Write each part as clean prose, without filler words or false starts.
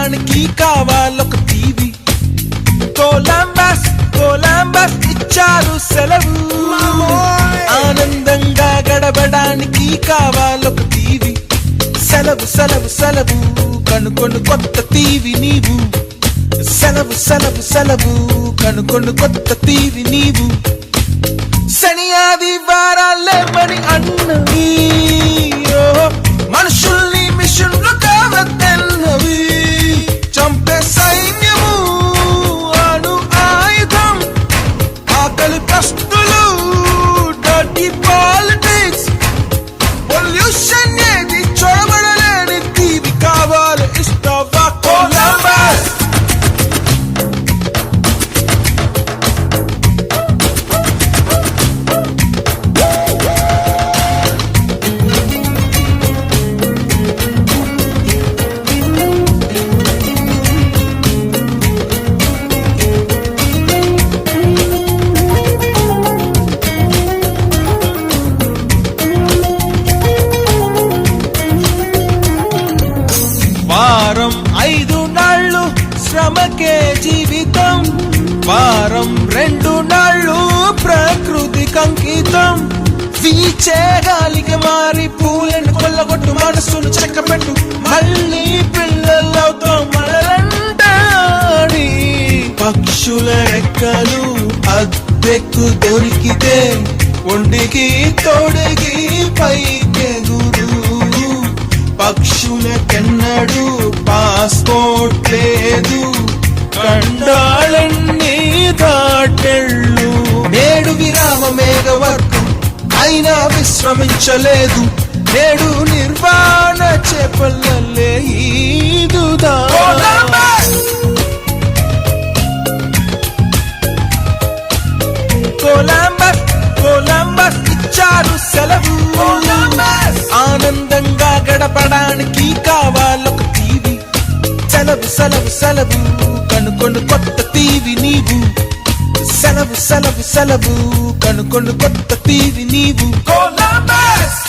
గడపడానికి కావాలొక TV. Columbus ఇచ్చారు సెలవు. ఆనందంగా గడపడానికి కావాలొక టీవీ. సెలవు సెలవు సెలవు కనుకొను కొత్త టీవీ నీవు. సెలవు సెలవు సెలవు కనుకొను కొత్త టీవీ నీవు. శని ఆదివారాలే మని అన్నవి, మనుషుల్ని మిషన్లు కావద్దన్నవి. చంపే సైన్యము అణు ఆయుధం, ఆకలి ప్రశ్నలు, డర్టీ పాలిటిక్స్, పొల్యూషన్ ఏది చూడబడలేని టీవీ కావాలి. ఇష్టవా కొలంబస్? వారం 5 నాళ్ళు శ్రమకే జీవితం, వారం 2 నాళ్ళు ప్రకృతికి అంకితం. వీచే గాలికి మారి పూలను కొల్లగొట్టు, మనసును చెక్కపెట్టు, మళ్ళీ పిల్లలవుతాం మనలంటాడి. పక్షుల రెక్కలు అద్దెకు దొరికితే ఒండికి తోడికి పైకెగురు. పక్షులకెన్నడు పాస్పోర్ట్ లేదు, కండాళన్నీ దాటెళ్ళు. నేడు విరామ మేఘ వరకు అయినా విశ్రమించలేదు. నేడు నిర్వాణ చేపల్లే ఈదుదా. కొలంబస్ ఇచ్చారు సెలవు. ఆనందంగా గడపడానికి కావాలొక టీవీ. సెలవు సెలవు సెలవు కనుకొను కొత్త టీవీ నీవు. సెలవు సెలవు సెలవు కనుకొను కొత్త టీవీ నీవు. కొలంబస్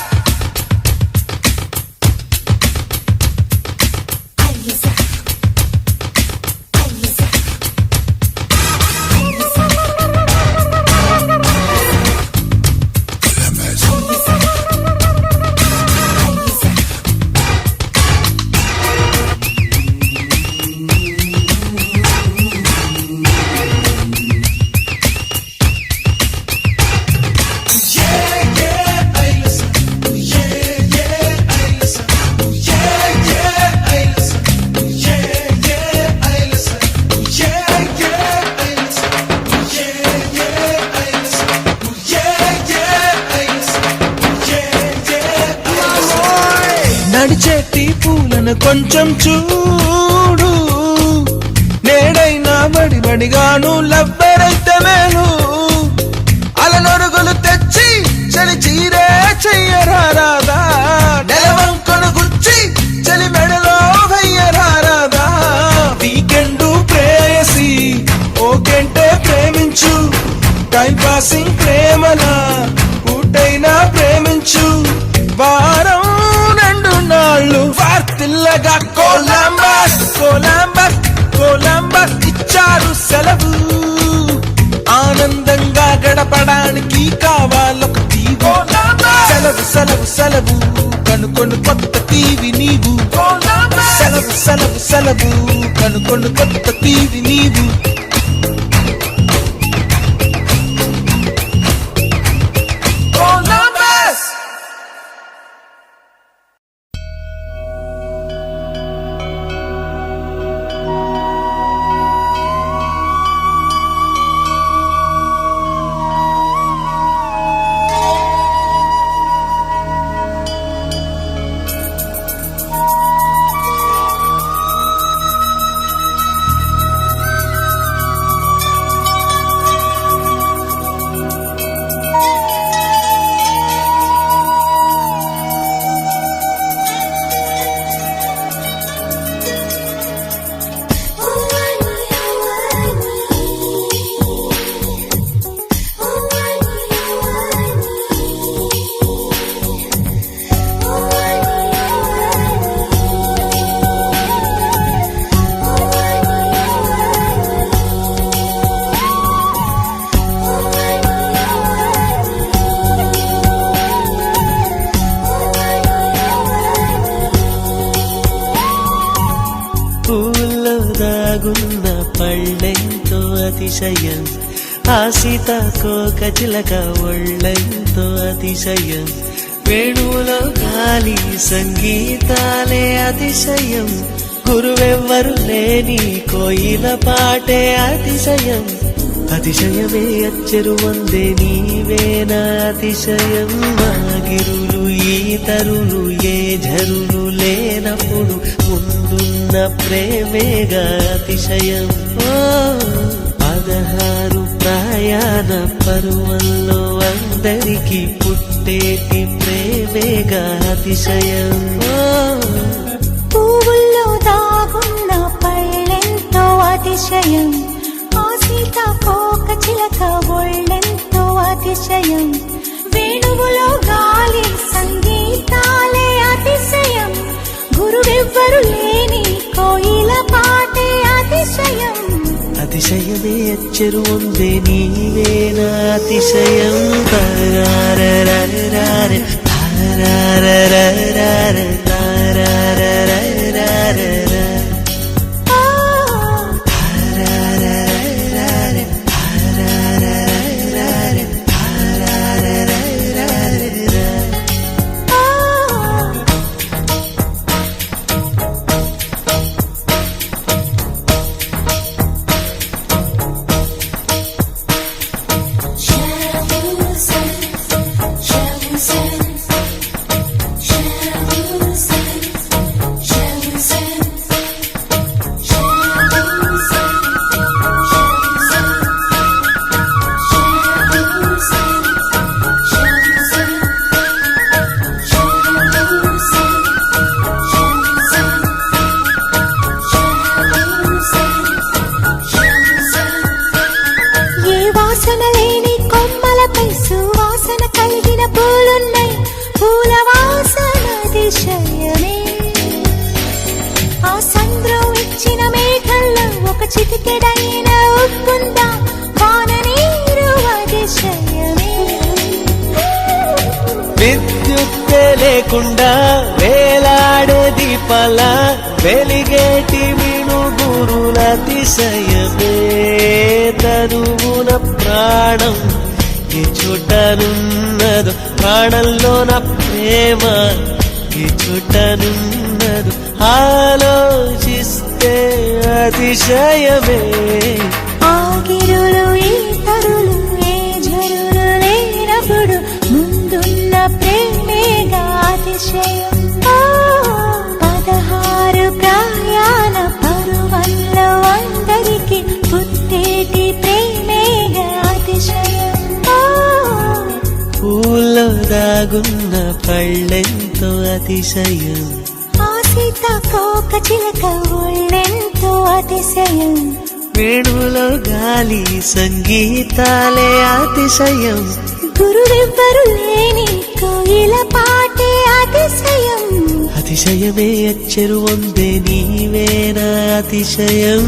నడిచేటి పూలను కొంచెం చూడు. నేడైనా బడిగాను లవ్వరైతే మేలు. అలనొరుగులు తెచ్చి చలి చీరే చెయ్యరాదా. నెలవంకను గుచ్చి చలి మెడలో వెయ్యరాదా. వీకెండు ప్రేయసి ఓకెంటే ప్రేమించు. టైం పాసింగ్ ప్రేమలా పూటైనా ప్రేమించు. వారం 2 నాళ్ళు వార్తిల్లగా కొలంబస్ ఇచ్చారు సెలవు. ఆనందంగా గడపడానికి కావాలొక టీవీ. సెలవు సెలవు సెలవు కనుకొను కొత్త టీవీ నీవు. సెలవు సెలవు సెలవు కనుకొను కొత్త టీవీ నీవు. దాగున్న పళ్ళెంతో అతిశయం, ఆ సీతాకోక చిలక ఒళ్ళెంతో అతిశయం, వేణువులో గాలి సంగీతాలే అతిశయం, గురువెవ్వరు లేని కోయిల పాటే అతిశయం, అతిశయమే అచ్చెరు వందే నీవేనా అతిశయం, మాగిరులు ఈతరులు ఏ ఝరులు లేనప్పుడు ముందున్న ప్రేమేగా అతిశయం. 16 ప్రయాణ పరువల్లో అందరికీ పుట్టేటి ప్రేమేగా అతిశయం. పువ్వుల్లో దాగున్న పళ్ళెంతో అతిశయం, ఆ సీతాకోక చిలక ఒళ్ళెంతో అతిశయం, వేణువులో గాలి సంగీతాలే అతిశయం, గురువెవ్వరు లేని కోయిల పాటే అతిశయం, అతిశయమే అచ్చెరు వందే నీవేనా అతిశయం. తారారరారే తారారరారే తారారరారే సువాసన కలిగిన పూలున్నాయి, పూల వాసన అతిశయమే, ఆ సంద్రం ఇచ్చిన మేఘల్లో ఒక చిటికెడైన ఉప్పుందా, వాన నీరు అతిశయమే, విద్యుత్తే లేకుండా వేలాడే దీపాల వెలిగేటి మినుగురుల అతిశయమే, తనువున ప్రాణం ఈ చోటనున్నదు, ప్రాణంలోన ప్రేమ ఈ చోటనున్నదు, ఆలోచిస్తే అతిశయమే, ఆగిరులు ఈతరులు ఏ ఝరులు లేనప్పుడు ముందున్న ప్రేమేగా అతిశయం. 16 ప్రయాణ పరువల్లో అందరికీ పుట్టేటి ప్రేమేగా అతిశయం. పూల్లో దాగున్న పళ్ళెంతో అతిశయం, ఆ సీతాకోక చిలక ఒళ్ళెంతో అతిశయం, వేణువులో గాలి సంగీతాలే అతిశయం, గురువెవ్వరు లేని కోయిల పాటే అతిశయం, అతిశయమే అచ్చెరు వందే నీవేనా అతిశయం.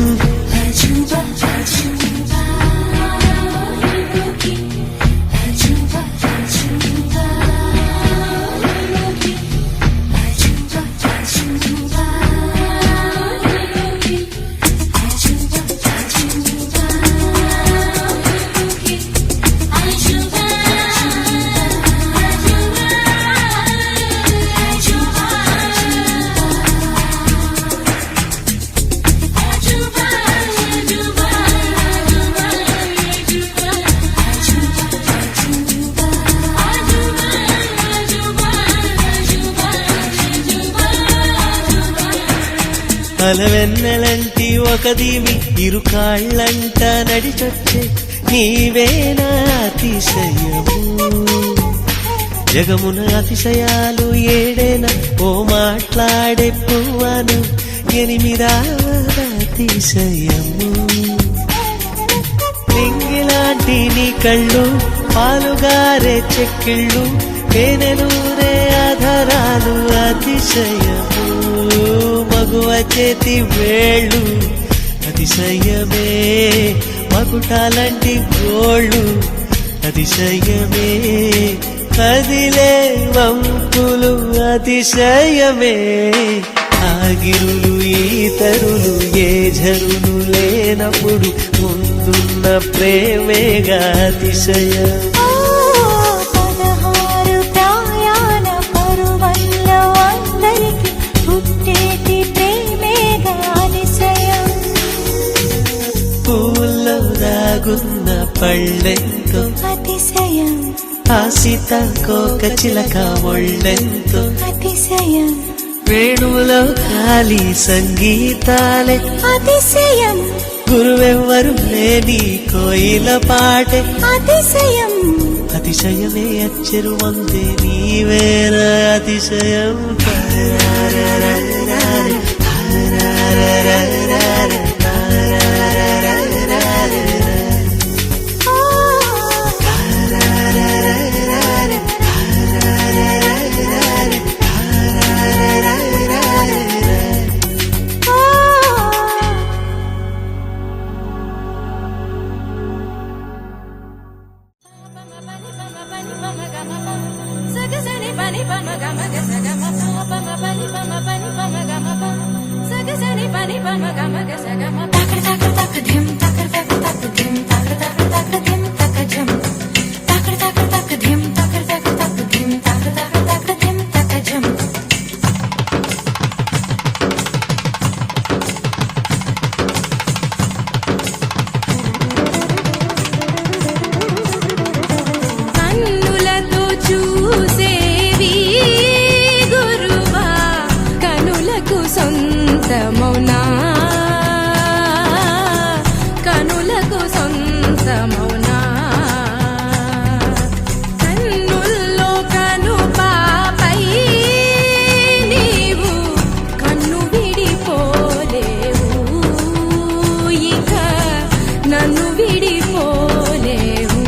అలవెన్నెలంటి ఒక దీవి ఇరు కాళ్ళంట నడిచొచ్చే నీవేనా అతిశయము, జగమున అతిశయాలు ఏడేనా ఓ మాట్లాడే పువ్వను 8వ అతిశయము, లింగిలాంటి నీ కళ్ళు పాలుగారే చెక్కిళ్ళు తేనెలూరే ఆధారాలు అతిశయము, మగువ చేతి వేళ్ళు అతిశయమే, మకుటాలంటి గోళ్ళు అతిశయమే, కదిలే వంపులు అతిశయమే, ఆగిరులు ఈతరులు ఏ జరులు లేనప్పుడు ముందున్న ప్రేమేగా అతిశయం. ఓ 16 ప్రాయాణ పరువల్లో అందరికి పుట్టేటి ప్రేమేగా అతిశయం. పూల్లో దాగున్న పళ్ళెంతో అతిశయం ఆ సీతాకోక చిలక ఒళ్ళెంతో అతిశయం వేణువులో ఖాళీ సంగీతాలే అతిశయం గురువెవ్వరు లేని కోయిల పాటే అతిశయం అతిశయమే అచ్చరు వందే నీవేర అతిశయం. కన్నులతో చూసేవి గురువా కనులకు సొంతమౌనా కనులకు సొంతమౌనా కన్నుల్లో కను పాపై నీవు కన్ను విడిపోలేవు ఇక నన్ను విడిపోలేవు.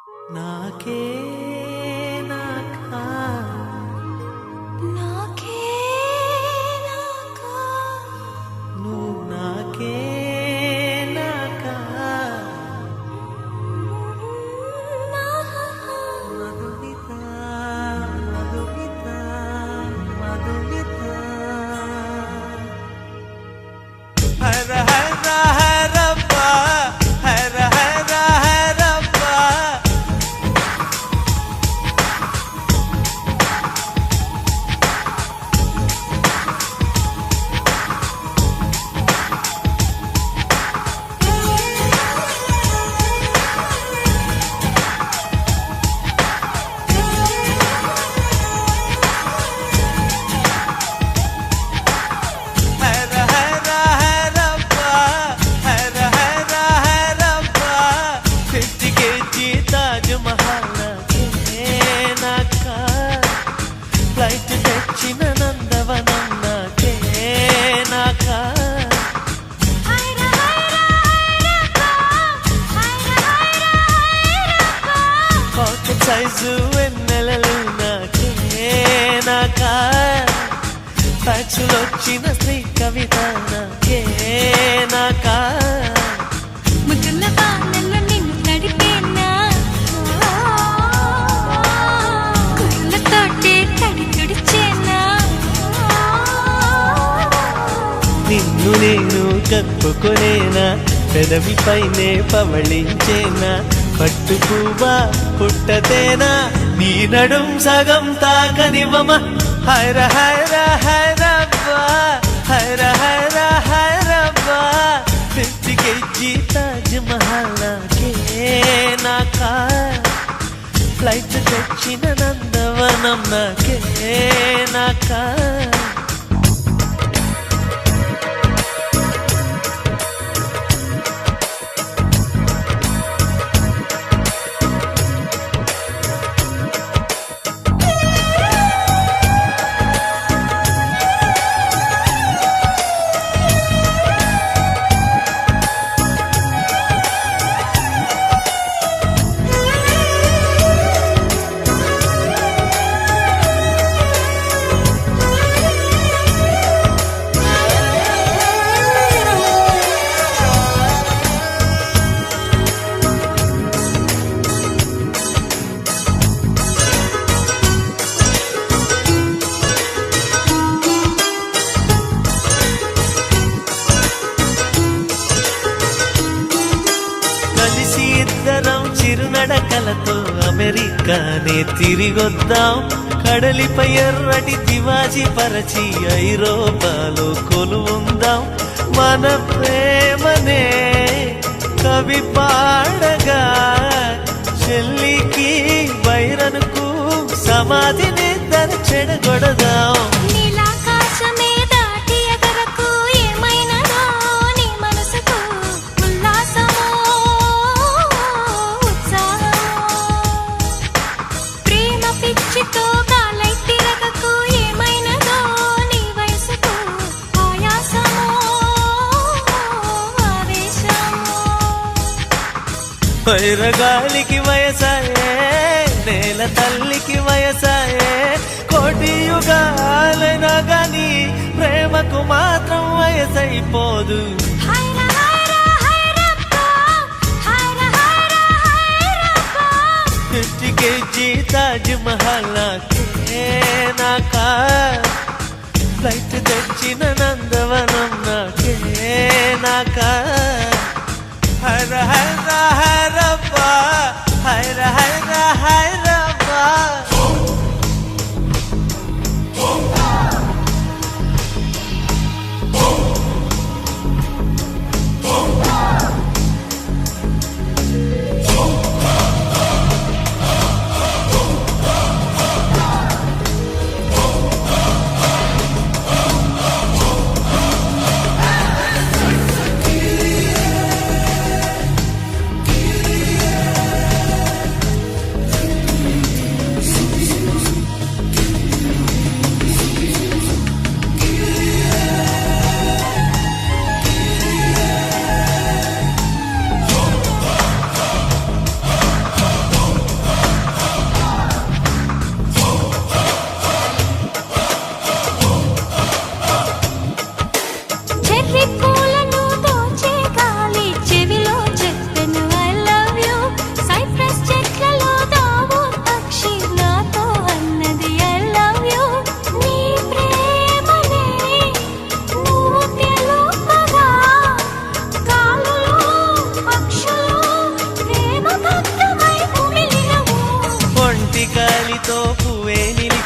నాకే నాకా నాకే నాకా నువ్వు నాకే నాకా మధుమిత మధుమిత మధుమిత హర హర హరప్ప హర హర హరప్ప హర హర హరప్ప హర హర హరప్ప 50 kg తాజ్ మహల్ నాకా ఫ్లైట్ తెచ్చిన నందవనం నాకే నాకా పాకెట్ సైజు వెన్నెలలు నాకే నాకా ఫ్యాక్సులొచ్చిన శ్రీ కవిత నాకే నాకా ముద్దుల బాణంలో నిన్ను తడిపేనా కుర్రతోటే తడి తుడిచేనా నిన్ను నేను కప్పుకొనేనా పెదవిపైనే పవళించేనా పట్టుకువా పుట్టతేనా నీ నడుం సగం తాకనివ్వమ హైర హైర హైరబ్బా హైర హైర హైరబ్బా 50 kg తాజ్ మహల్ నాకే నాకా ఫ్లైట్ తెచ్చిన నందవనం నాకే నాకా కలిసి ఇద్దరం చిరునడకలతో అమెరికానే తిరిగొద్దాం కడలిపై ఎర్రటి తివాజీ పరచి ఐరోపాలో కొలువుందాం మన ప్రేమనే కవి పాడగా చెల్లికి వైరనుకు సమాధిని చెడగొడదాం నీలాకాశమే దాటి ఎగరకు ఏమైనదో నీ మనసుకు ఉల్లాసమో ఉత్సాహమో ప్రేమ పిచ్చితో గాలై తిరగకు ఏమైనదో నీ వయసుకు ఆయాసమో ఆవేశమో వైరగాలికి వయసాయే నేల తల్లికి వయసాయే కోటి యుగాలైనా గాని ప్రేమకు మాత్రం వయసైపోదు హైర హైర హైరప్ప హైర హైర హైరప్ప 50 kg తాజ్ మహల్ నాకే నాకా ఫ్లైట్ తెచ్చిన నందవనం నాకే నాకా హర హర హరప్ప హర హర హరప్ప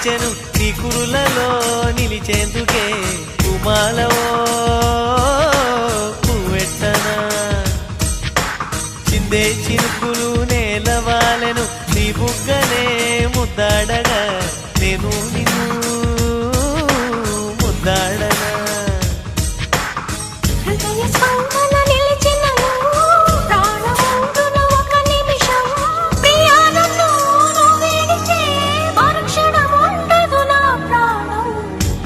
పిలిచెను నీ కురులలో నిలిచేందుకే కుమాలవో పువ్వెట్టనా చిందే చినుకులు నేలవాలెను నీ బుగ్గనే ముద్దాడగా నేను నిన్ను ముద్దాడనా హృదయ స్పందన నిలిచిన ప్రాణముందున ఒక నిమిషం ప్రియా నన్ను విడిచే మరుక్షణం ఉండదు నా ప్రాణం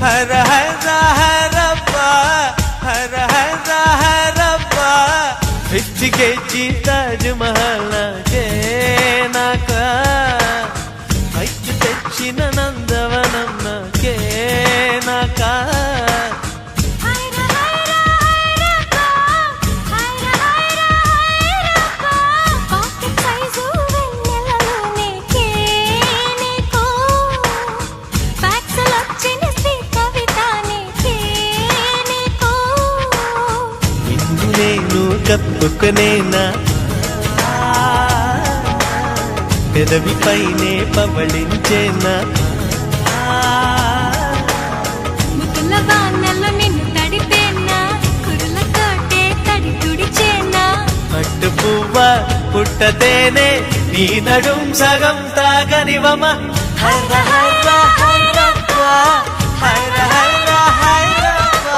హర హర హరప్పా హర హర హరప్పా 50 kg తాజ్ మహల్ నాకే నాకా పైకి తెచ్చిన నందవనం నాకే నాకా హైర హైర హైరప్ప హైర హైర హైరప్ప పాకెట్ సైజు వెన్నెలలో నీకే నీకు ఫ్యాక్స్‌లో వచ్చిన శ్రీ కవిత నీకే నీకు నిన్ను నేను కప్పుకునేనా పెదవిపైనే పవళించేనా ముకుల వానలో నిన్ను తడిపేనా కురులతోటే తడి తుడిచేనా పట్టు పువ్వ పుట్టతేనే నీ నడుం సగం తాగనివమ హర హర హైరప్ప హర హర హైరప్ప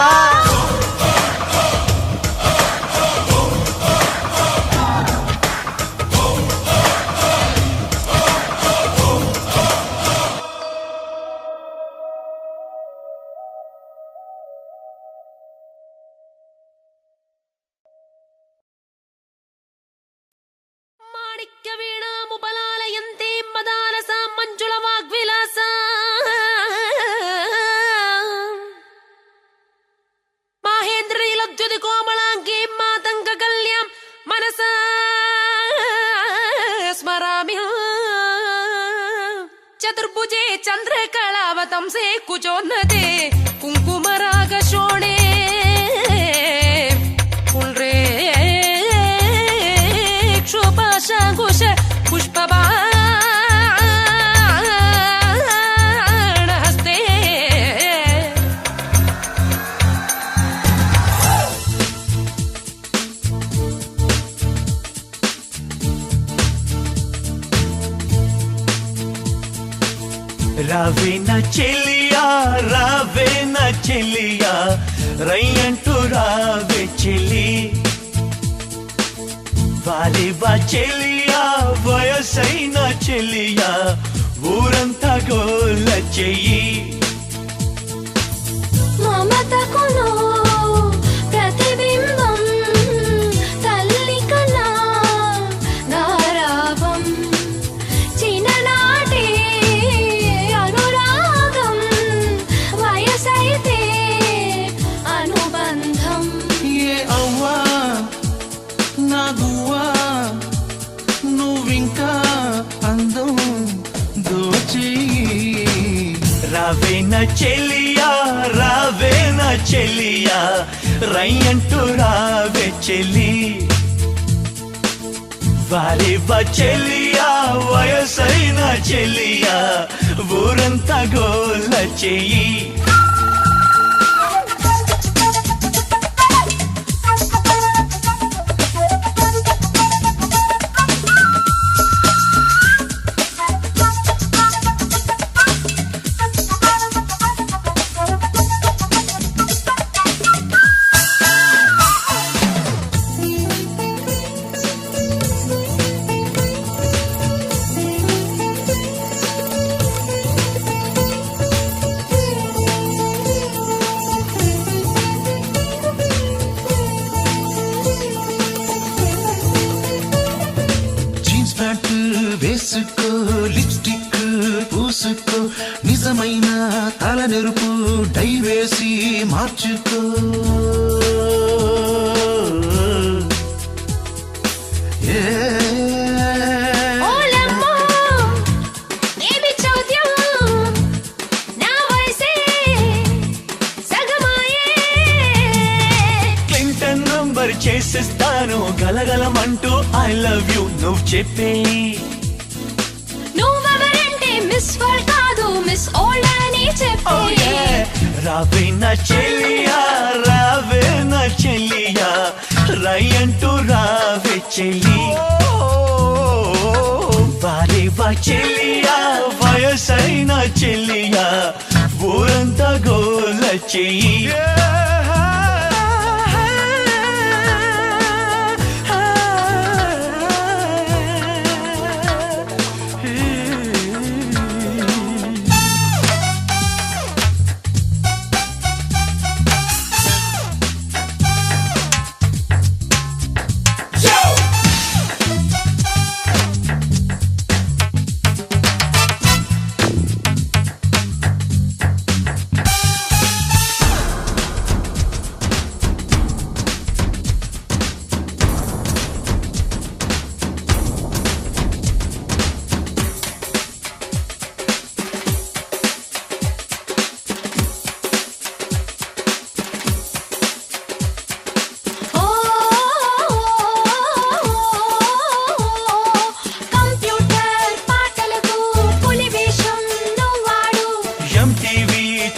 మాణిక్య వీణాము బలాలయంతే మదాలస మంజుల వాగ్విలాస మాహేంద్రీలద్యుతి కోమలాంగీ మాతంగ కళ్యాం మనసా స్మరామి చతుర్భుజే చంద్రకళావతంసే కుచోన్నతే కుంకుమరాగ శోణే క్షోపాశాంకుశ పుష్పబాణహస్తే రావేన చెలియా రావేన చెలియా రయ్యంటూ రావే చెలి వాలివా చెలియా వయసైన చెలియా ఊరంతా గోల చెయ్యి మమతకులో ప్రతిబింబం తల్లి కన్నా గారావం చిన్ననాటి అనురాగం వయసైతే అనుబంధం ఏ అవ్వా నా గువ్వా నువ్వింకా అందం దోచేయి రావేన చెలియా రావేన చెలియా రయ్యంటూ రావే చెలి వాలివా చెలియా వయసైన చెలియా ఊరంతా గోల చెయ్యి జీన్స్ ప్యాంట్ వేసుకో లిప్స్టిక్ పూసుకో నిజమైన తల నెరుపు డై వేసి మార్చుకో ఏ ఓలమ్మో ఏమి చౌద్యం నా వయసే సగమాయే క్లింటన్ నంబర్ చేసేస్తాను గలగలమంటూ ఐ లవ్ యూ నువ్వు చెప్పే నువ్వెవరంటే మిస్ వరల్డ్ కాదు మిస్ ఓల్డ్ అని చెప్పి Oh yeah. రావే నా చెలియా రావే నా చెలియా రై అంటూ రావే చెలి వారే వా చెలియా వయసైన చెలియా ఊరంతా గోల చెయ్యి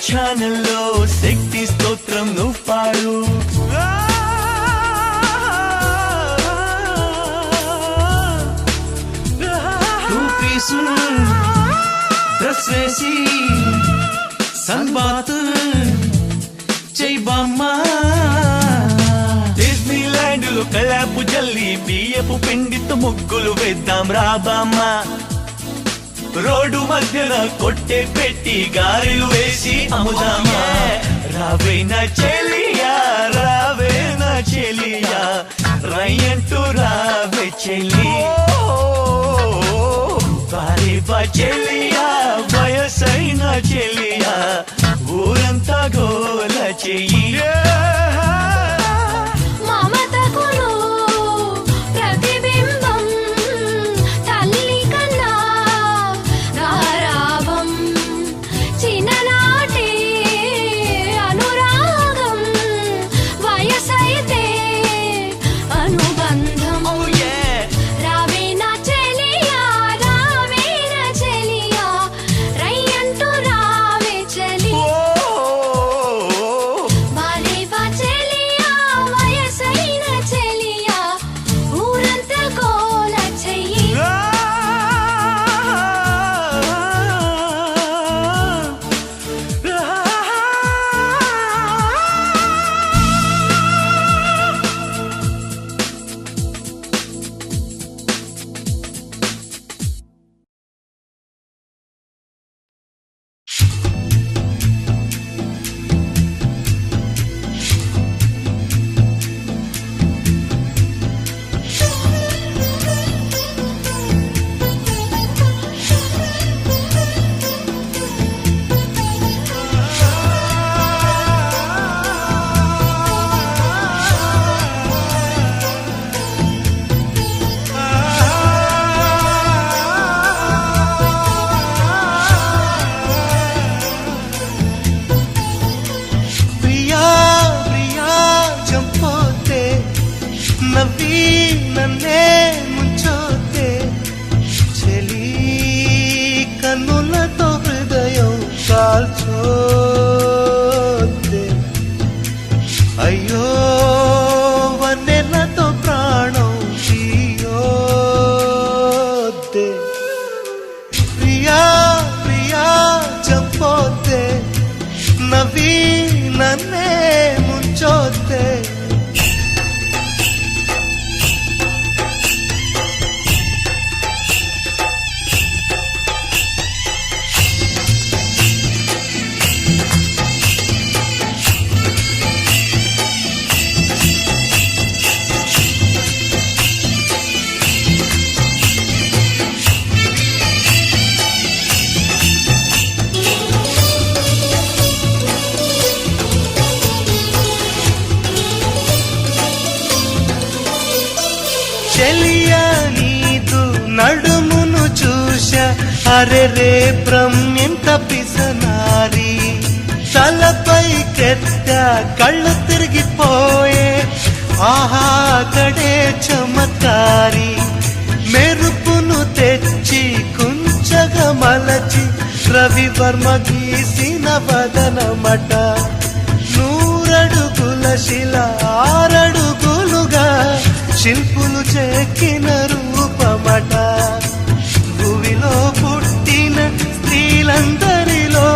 ఛానల్లో శక్తి స్తోత్రం నువ్వు పాడు టూ పీసు డ్రెస్ వేసి సన్బాత్ చెయ్యి బామ్మా డిస్నీ ల్యాండ్ లో కలాపు జల్లి బియ్యపు పిండితో ముగ్గులు వేద్దాం రాబామ్మా రోడ్డు మధ్యన కొట్టే పెట్టి గారెలు వేసి అమ్ముదామా రావే నా చెలియా రావే నా చెలియా రై అంటూ రావే చెలి వారే వా చెలియా వయసైన చెలియా ఊరంతా గోల చెయ్యి మమతకును ప్రతిబింబం తల్లి కన్నా గారాబం చిన్ననాటి అనురాగం వయసైతే అనుబంధం రావే నా చెలియా రావే నా చెలియా రై అంటూ రావే చెలి వారే వా చెలియా వయసైన చెలియా ఊరంతా గోల చెయ్యి ప్రియా ప్రియా చంపోతే నవ్వి నన్నే ముంచోతే చెలి కన్నులతో హృదయం కాల్చోతే అయ్యో వన్నెలతో ప్రాణం తీయోతే ప్రియా ప్రియా చంపోతే నవ్వి నన్నే ముంచోతే చెలియా నీదు నడుమును చూశా అరే రే బ్రహ్మింత పిసనారి తలపై కెత్త కళ్ళు తిరిగిపోయే ఆహా కడే చమత్కారి మెరుపును తెచ్చి కుంచగా మలచి రవివర్మ గీసిన వదనమట, 100 అడుగుల శిల 6 అడుగులుగా శిల్పులు చెక్కిన రూపమట. భూమిలో పుట్టిన స్త్రీలందరిలో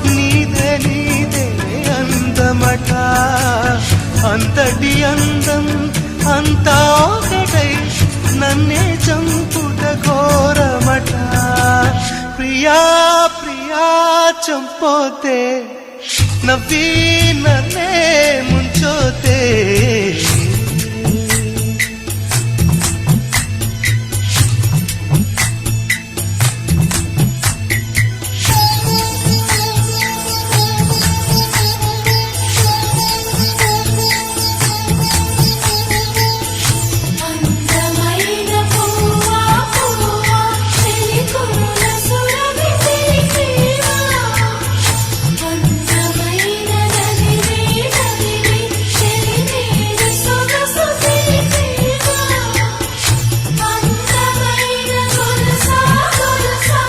నీదే నీదే అందమట. అంతటి అందం అంతా ఒకటై నన్నే చంపుట ఘోరమట. ప్రియా ప్రియా చంపోతే నవ్వి నన్నే ముంచోతే. అందమైన పువ్వా పువ్వా చెలికుల సురభి సిరివా. అందమైన నదివే నదివే చెలిమేర సొగసు సిరివా. అందమైన గొలుసా గొలుసా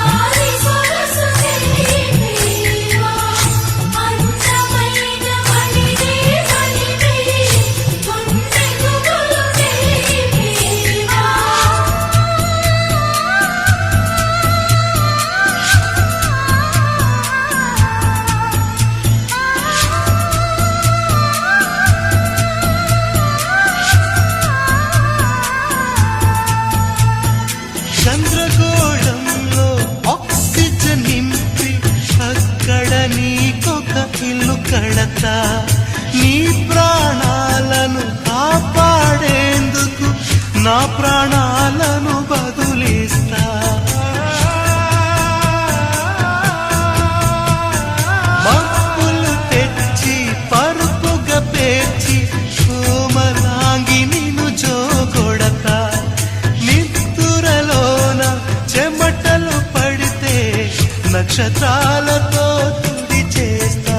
ఆది సొగసు సిరివా. అందమైన మణివే మణివే గుండె గుబులు సిరివా. చంద్రగోళంలో ఆక్సిజన్ నింపి అక్కడ నీకొక ఇల్లు కడతా. నీ ప్రాణాలను కాపాడేందుకు నా ప్రాణాలను బదులిస్తా. మప్పులు తెచ్చి పరుపుగా పేర్చి కోమలాంగి నిన్ను జోగొడతా. నిద్దురలోన చెమటలు పడితే నక్షత్రాలతో తుడి చేస్తా.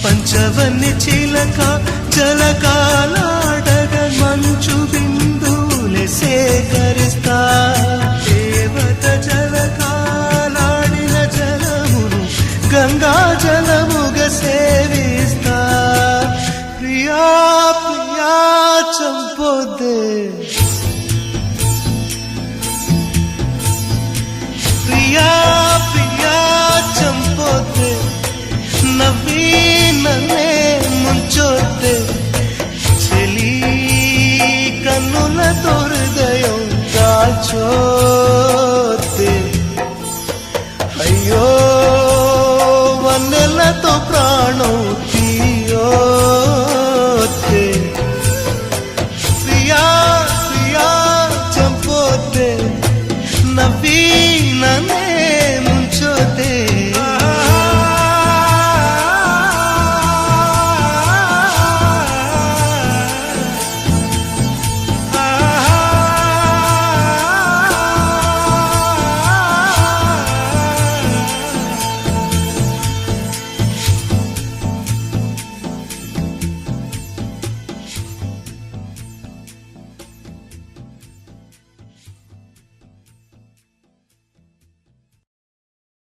పంచవన్ని చిలక జలకాలాడగ మంచు బిందువులే సేకరిస్తా. దేవత జలకాలాడిన జలమును గంగా జలముగా సేవిస్తా. ప్రియా ప్రియా చంపొద్దే. ప్రియా ప్రియా చంపొద్దే. నవ్వి నన్నే ముంచొద్దే.